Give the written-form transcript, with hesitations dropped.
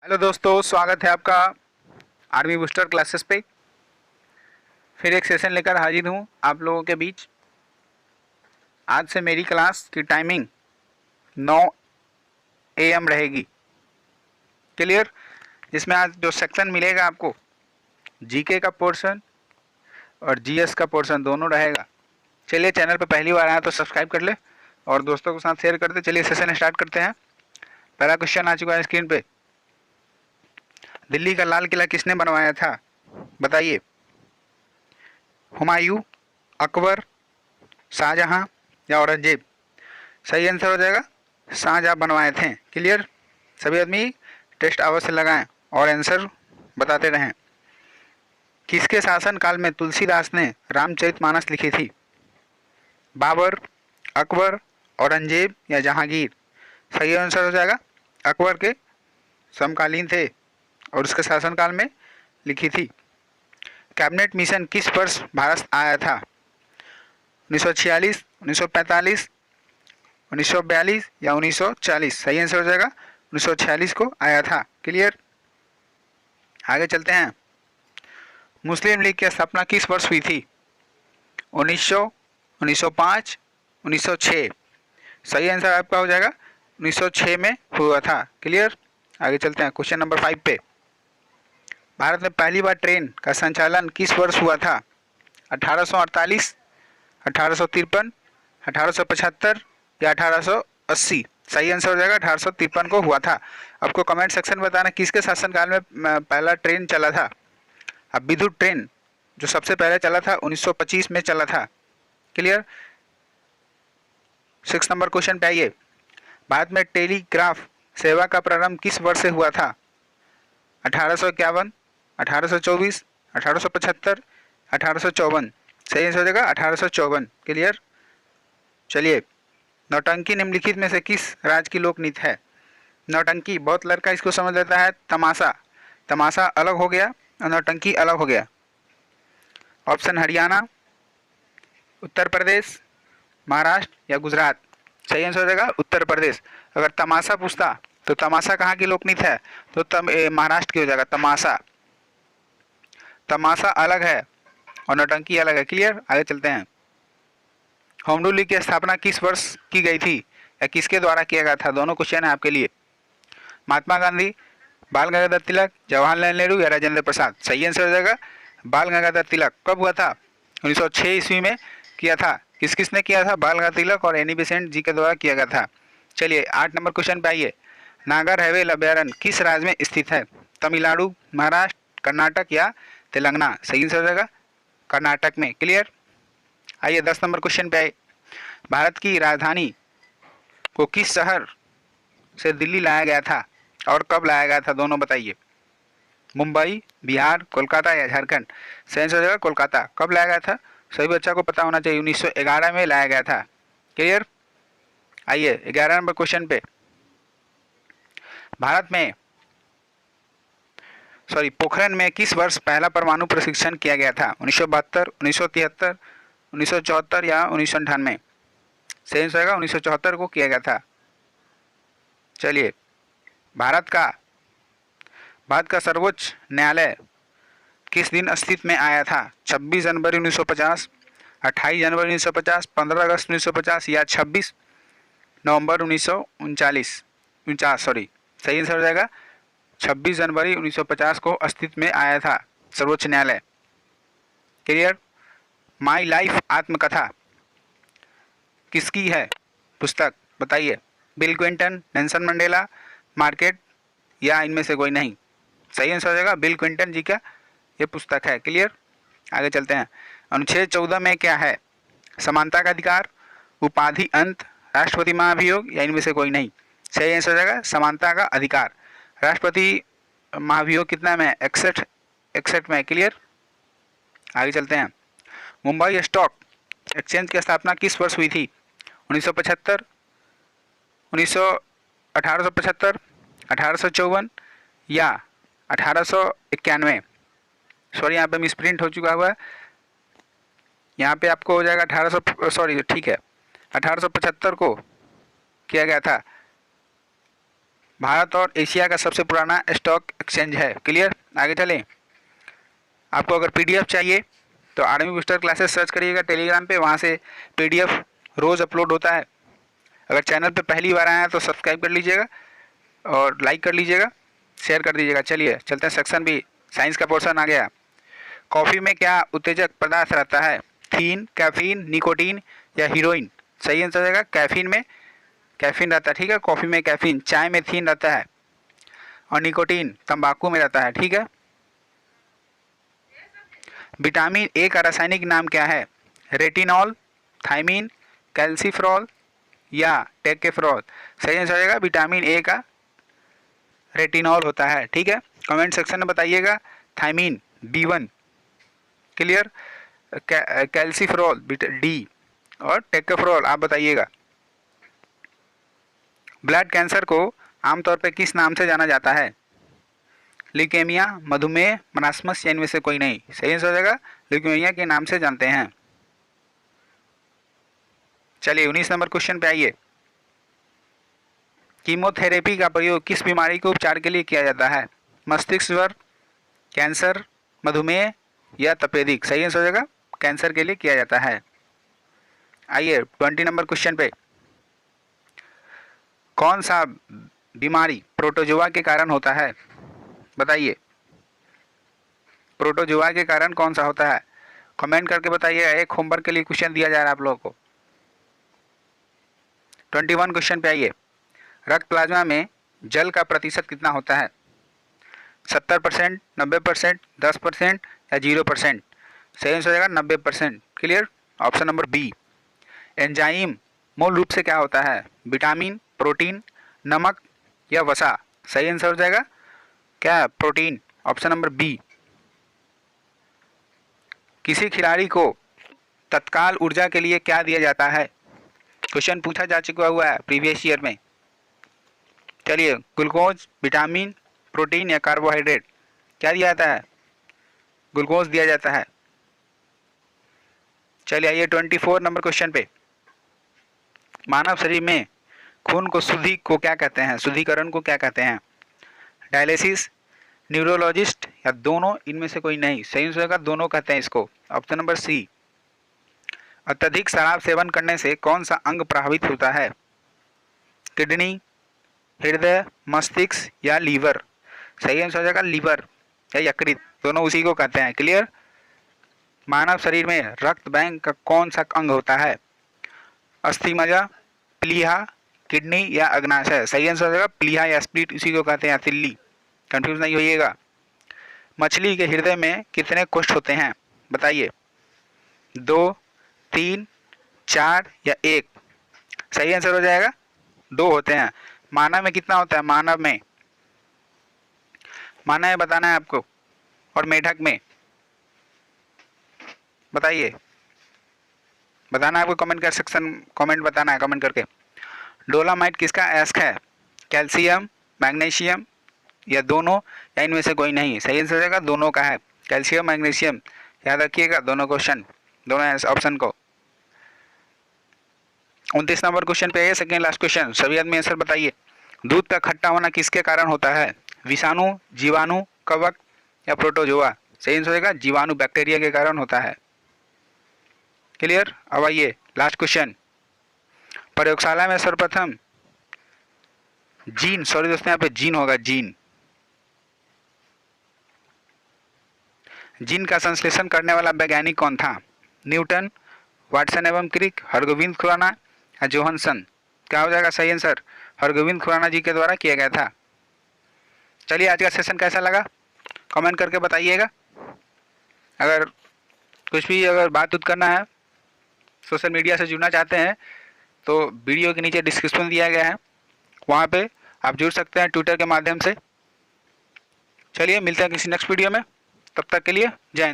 Hello दोस्तों, स्वागत है आपका आर्मी बूस्टर क्लासेस पे। फिर एक सेशन लेकर हाजिर हूँ आप लोगों के बीच। आज से मेरी क्लास की टाइमिंग 9 AM रहेगी। क्लियर? जिसमें आज जो सेक्शन मिलेगा आपको, जीके का पोर्शन और जीएस का पोर्शन दोनों रहेगा। चलिए, चैनल पर पहली बार आया तो सब्सक्राइब कर ले और दोस्तों के साथ शेयर कर दे। चलिए सेशन स्टार्ट करते हैं। पहला क्वेश्चन आ चुका है स्क्रीन पे। दिल्ली का लाल किला किसने बनवाया था? बताइए। हुमायूं, अकबर, शाहजहां या औरंगजेब? सही आंसर हो जाएगा शाहजहां बनवाए थे। क्लियर? सभी आदमी टेस्ट अवश्य लगाएं और आंसर बताते रहें। किसके शासन काल में तुलसीदास ने रामचरितमानस लिखी थी? बाबर, अकबर, औरंगजेब या जहांगीर? सही आंसर हो जाएगा अकबर के समकालीन थे और उसके शासनकाल में लिखी थी। कैबिनेट मिशन किस वर्ष भारत आया था? 1946, 1945, 1942 या 1940? सही आंसर हो जाएगा 1946 को आया था। क्लियर? आगे चलते हैं। मुस्लिम लीग की स्थापना किस वर्ष हुई थी? 1900, 1905, 1906? सही आंसर आपका हो जाएगा 1906 में हुआ था। क्लियर? आगे चलते हैं क्वेश्चन नंबर 5 पे। भारत में पहली बार ट्रेन का संचालन किस वर्ष हुआ था? 1848, 1853, 1875 या 1880? सही आंसर हो जाएगा 1853 को हुआ था। आपको कमेंट सेक्शन में बताना किसके शासनकाल में पहला ट्रेन चला था। अब विद्युत ट्रेन जो सबसे पहले चला था 1925 में चला था। क्लियर? 6 नंबर क्वेश्चन पे आइए। भारत में टेलीग्राफ सेवा का प्रारंभ किस वर्ष से हुआ था? 1851, 1824, 1875, 1854? सही आंसर हो जाएगा 1854। क्लियर? चलिए, नौटंकी निम्नलिखित में से किस राज्य की लोक नृत्य है? नौटंकी बहुत लड़का इसको समझ लेता है। तमाशा, तमाशा अलग हो गया और नौटंकी अलग हो गया। ऑप्शन हरियाणा, उत्तर प्रदेश, महाराष्ट्र या गुजरात? सही आंसर हो जाएगा उत्तर प्रदेश। अगर तमाशा पूछता तो तमाशा कहाँ की लोक नृत्य है तो महाराष्ट्र की हो जाएगा तमाशा। तमाशा अलग है और नौटंकी अलग है। क्लियर? आगे चलते हैं। होम रूल लीग की स्थापना किस वर्ष की गई थी या किसके द्वारा किया गया था? दोनों क्वेश्चन है आपके लिए। महात्मा गांधी, बाल गंगाधर तिलक, जवाहरलाल नेहरू या राजेंद्र प्रसाद? सही आंसर हो जाएगा बाल गंगाधर तिलक। कब हुआ था? 1906 ईस्वी में किया था। किस किसने किया था? बाल गंगाधर तिलक और एनी बेसेंट जी के द्वारा किया गया था। चलिए 8 नंबर क्वेश्चन पे आइए। नागर हवेली अभ्यारण्य किस राज्य में स्थित है? तमिलनाडु, महाराष्ट्र, कर्नाटक या तेलंगाना? सही आंसर हो जाएगा कर्नाटक में। क्लियर? आइए 10 नंबर क्वेश्चन पे आइए। भारत की राजधानी को किस शहर से दिल्ली लाया गया था और कब लाया गया था? दोनों बताइए। मुंबई, बिहार, कोलकाता या झारखंड? सही आंसर हो जाएगा कोलकाता। कब लाया गया था? सभी बच्चा को पता होना चाहिए, 1911 में लाया गया था। क्लियर? आइए 11 नंबर क्वेश्चन पे। भारत में पोखरण में किस वर्ष पहला परमाणु प्रशिक्षण किया गया था? 1972, 1973, 1974 या 1998? सही आंसर होगा 1974 को किया गया था। चलिए, भारत का सर्वोच्च न्यायालय किस दिन अस्तित्व में आया था? 26 जनवरी 1950, 28 जनवरी 1950, 15 अगस्त 1950 या 26 नवंबर 1939? सही आंसर हो जाएगा 26 जनवरी 1950 को अस्तित्व में आया था सर्वोच्च न्यायालय। क्लियर? माई लाइफ आत्मकथा किसकी है पुस्तक? बताइए। Bill Clinton, Nelson Mandela, market या इनमें से कोई नहीं? सही आंसर हो जाएगा बिल क्लिंटन जी का ये पुस्तक है। क्लियर? आगे चलते हैं। अनुच्छेद 14 में क्या है? समानता का अधिकार, उपाधि अंत, राष्ट्रपति महाभियोग या इनमें से कोई नहीं? सही आंसर हो जाएगा समानता का अधिकार। राष्ट्रपति महाभियोग कितना में? 61 में। क्लियर? आगे चलते हैं। मुंबई स्टॉक एक्सचेंज की स्थापना किस वर्ष हुई थी? 1975, 1875, 1854 या 1891? सॉरी, यहाँ पे मिसप्रिंट हो चुका हुआ है। यहाँ पे आपको हो जाएगा 1875 को किया गया था। भारत और एशिया का सबसे पुराना स्टॉक एक्सचेंज है। क्लियर, आगे चलें। आपको अगर पीडीएफ चाहिए तो आर्मी बूस्टर क्लासेस सर्च करिएगा टेलीग्राम पे, वहाँ से पीडीएफ रोज़ अपलोड होता है। अगर चैनल पे पहली बार आए हैं तो सब्सक्राइब कर लीजिएगा और लाइक कर लीजिएगा, शेयर कर दीजिएगा। चलिए चलते हैं सेक्शन बी, साइंस का पोर्शन आ गया। कॉफ़ी में क्या उत्तेजक पदार्थ रहता है? थीन, कैफीन, निकोटीन या हीरोइन? सही आंसर हो जाएगा कैफीन में कैफीन रहता है। ठीक है, कॉफ़ी में कैफीन, चाय में थीन रहता है और निकोटीन तंबाकू में रहता है। ठीक है। विटामिन ए का रासायनिक नाम क्या है? रेटिनॉल, थायमीन, कैल्सीफ्रॉल या टेकेफ्रॉल? सही आंसर हो जाएगा विटामिन ए का रेटिनॉल होता है। ठीक है, कमेंट सेक्शन में बताइएगा। थायमीन B1, क्लियर, कैल्सीफ्रॉल डी और टेकेफ्रॉल आप बताइएगा। ब्लड कैंसर को आमतौर पर किस नाम से जाना जाता है? ल्यूकेमिया, मधुमेह, मरासमस या इनमें से कोई नहीं? सही आंसर हो जाएगा ल्यूकेमिया के नाम से जानते हैं। चलिए 19 नंबर क्वेश्चन पे आइए। कीमोथेरेपी का प्रयोग किस बीमारी के उपचार के लिए किया जाता है? मस्तिष्क ज्वर, कैंसर, मधुमेह या तपेदिक? सही आंसर हो जाएगा कैंसर के लिए किया जाता है। आइए 20 नंबर क्वेश्चन पे। कौन सा बीमारी प्रोटोजोआ के कारण होता है? बताइए, प्रोटोजोआ के कारण कौन सा होता है? कमेंट करके बताइए। एक होमवर्क के लिए क्वेश्चन दिया जा रहा है आप लोगों को। 21 क्वेश्चन पे आइए। रक्त प्लाज्मा में जल का प्रतिशत कितना होता है? 70%, 90%, 10% या 0%? सही आंसर हो जाएगा 90%। Clear, option number B. Enzyme मूल रूप से क्या होता है? विटामिन, प्रोटीन, नमक या वसा? सही आंसर हो जाएगा क्या? Protein, option number B. किसी खिलाड़ी को तत्काल ऊर्जा के लिए क्या दिया जाता है? क्वेश्चन पूछा जा चुका हुआ है प्रीवियस ईयर में। चलिए, ग्लूकोज, विटामिन, प्रोटीन या कार्बोहाइड्रेट? क्या दिया जाता है? ग्लूकोज दिया जाता है। चलिए आइए 24 नंबर क्वेश्चन पे। मानव शरीर में खून को शुद्धि को क्या कहते हैं? शुद्धिकरण को क्या कहते हैं? डायलिसिस, न्यूरोलॉजिस्ट या दोनों? इनमें से कोई नहीं। सही आंसर होगा दोनों कहते हैं इसको, ऑप्शन नंबर सी। अत्यधिक शराब सेवन करने से कौन सा अंग प्रभावित होता है? किडनी, हृदय, मस्तिष्क या लीवर? सही आंसर हो जाएगा लीवर या यकृत, दोनों उसी को कहते हैं। क्लियर। मानव शरीर में रक्त बैंक का कौन सा अंग होता है? अस्थिमज्जा, प्लीहा, किडनी या अग्नाशय? सही आंसर हो जाएगा प्लीहा या स्प्लीट, उसी को कहते हैं, तिल्ली। कंफ्यूज नहीं होइएगा। मछली के हृदय में कितने कोष्ठ होते हैं? बताइए, 2, 3, 4 या 1? सही आंसर हो जाएगा 2 होते हैं। मानव में कितना होता है? मानव में बताना है आपको, और मेढक में बताइए, बताना है आपको। कमेंट कर सेक्शन कमेंट बताना है कमेंट करके। डोलामाइट किसका अयस्क है? कैल्शियम, मैग्नीशियम या दोनों या इनमें से कोई नहीं? सही आंसर हो जाएगा दोनों का है, कैल्शियम मैग्नीशियम। याद रखिएगा दोनों क्वेश्चन, दोनों ऑप्शन को। 29 नंबर क्वेश्चन पे है, सेकेंड लास्ट क्वेश्चन। सभी आदमी आंसर बताइए। दूध का खट्टा होना किसके कारण होता है? विषाणु, जीवाणु, कवक या प्रोटोजोआ? सही आंसर हो जाएगा जीवाणु, बैक्टीरिया के कारण होता है। क्लियर। अब आइए लास्ट क्वेश्चन। प्रयोगशाला में सर्वप्रथम जीन, सॉरी दोस्तों यहाँ पे जीन होगा, जीन का संश्लेषण करने वाला वैज्ञानिक कौन था? न्यूटन, वाटसन एवं क्रिक, हरगोविंद खुराना या जोहानसन? क्या हो जाएगा सही आंसर? हरगोविंद खुराना जी के द्वारा किया गया था। चलिए आज का सेशन कैसा लगा कमेंट करके बताइएगा। अगर कुछ भी बात उत करना है, सोशल मीडिया से जुड़ना चाहते हैं तो वीडियो के नीचे डिस्क्रिप्शन दिया गया है, वहाँ पे आप जुड़ सकते हैं ट्विटर के माध्यम से। चलिए मिलते हैं किसी नेक्स्ट वीडियो में, तब तक के लिए जय हिंद।